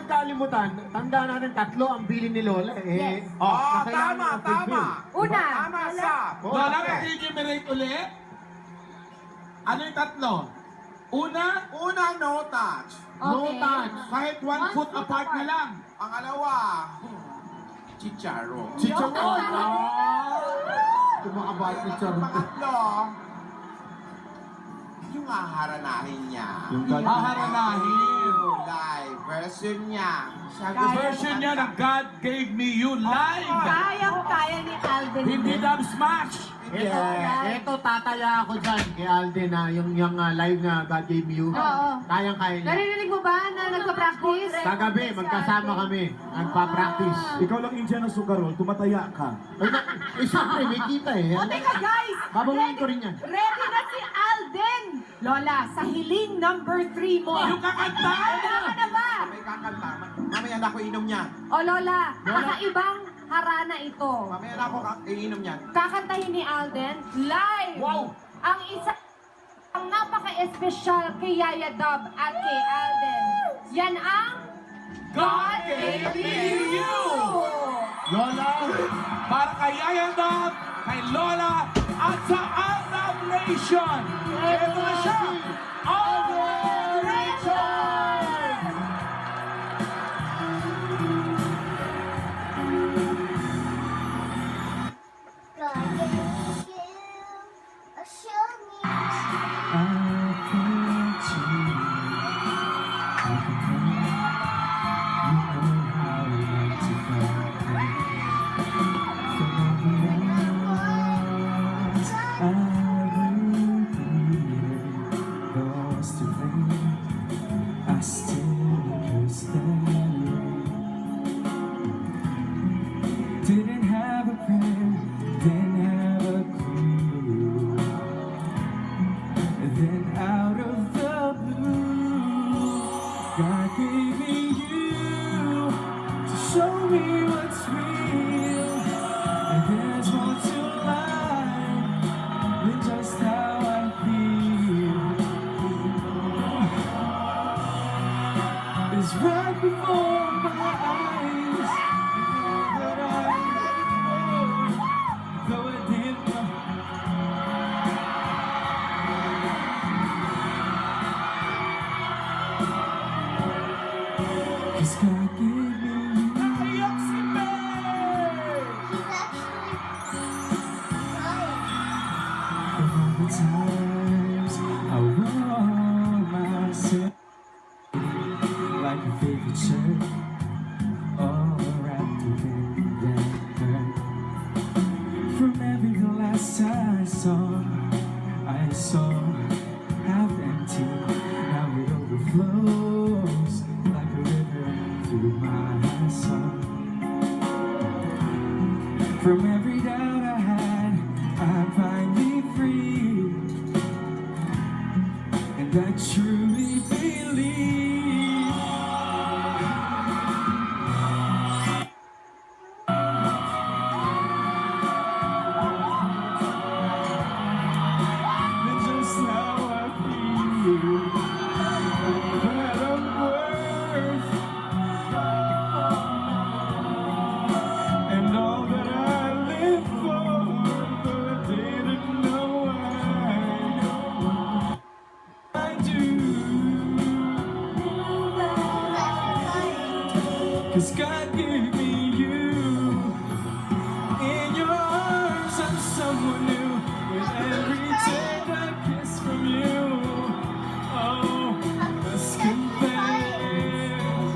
kalimutan, tandaan natin tatlo ang bilin ni Lola. Yes. na kailangan Tama, ng fulfill. tama. Una, Tama sa... Lola, mag-enumerate ulit. Ano yung tatlo? Una, Una, no touch. No Okay. touch. kahit 1 foot apart na lang. Pangalawa, chicharo. Chicharon. Kumakabal chicharon. Pangatlo, yung haharanahin niya. Yung Haharanahin. Live version niya. Siya Version niya ng God Gave Me You live. Kayang-kaya ni Alden. Hindi dub smash. Ito, tataya ako dyan kay Alden na yung live na God Gave Me You. Oo. Kayang-kaya niya. Narinig mo ba na nagpa-practice? Kagabi, magkasama kami. Nagpa-practice. Ikaw lang Indian ng sugarol, tumataya ka. Siyempre, may kita eh. O teka guys! Babawiin ko rin yan. Ready na si Alden! Lola, sa hiling number 3 mo. Yung kakanta. Handa ka na ba? May kakanta. Mamaya na ako inom niyan. O Lola, kakaibang harana ito. Mamaya na ako iinom niyan. Kakantahin ni Alden live. Wow. Ang isa ang napaka-espesyal kay Yaya Dub at kay Alden. Yan ang God Gave Me You. Lola! Para kay Yaya Dub, kay Lola, at sa Aldab Nation. Ito na siya. Aldab Nation. I still understand. Didn't have a plan, didn't have a clue. Then out of the blue, God gave me you to show me what's real. And there's more to life than just how I feel. It's right before my eyes. But though I didn't know. Cause God gave me you. Naiyak si May. Of all the times I wrong myself like a favorite shirt, all wrapped up in that hurt. From every glass I saw half empty. Now it overflows like a river through my soul. From every doubt I had, I'm finally free, and I truly believe. That's just how I feel. That I'm worth, and all that I live for, but I didn't know I do. 'Cause God gave me you. In your arms I'm someone new. With every tender kiss from you, oh, let's confess,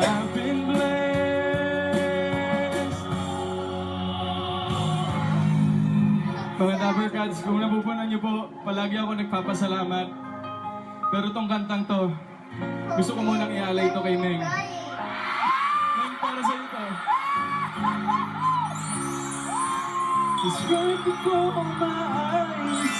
I've been blessed. Mga Dabber Cats, kung napupunan niyo po, palagi ako nagpapasalamat. Pero tong kantang to, gusto ko munang i-alay to kay Meng. Meng, para sa ito. It's right before my eyes.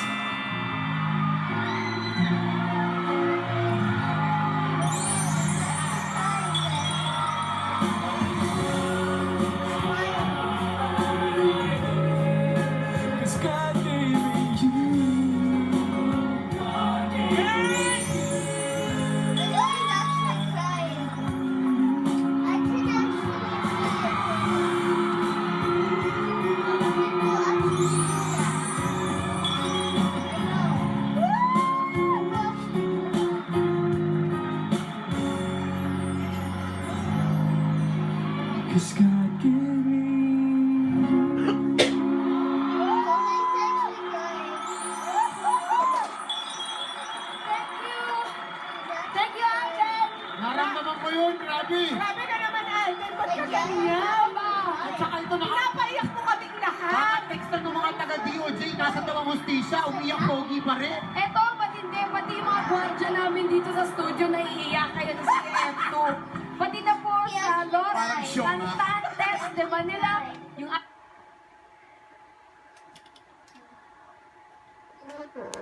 Cause God gave me you. 'Cause God gave me you. Thank you, Alden! Naramdaman ko yun, grabe. Grabe ka naman, Alden. Ba't ka ganyan? At saka ito Pinapaiyak mo kaming lahat. Nakatext ng mga taga-DOJ, nasa tawang hustisya, umiyak pogi pa rin. Eto, pati hindi, pati yung mga gwardiya namin dito sa studio naiiyak kayo na si F2. Pati na po sa Lora, Parang show nga. Tantantes, di ba nila? Yung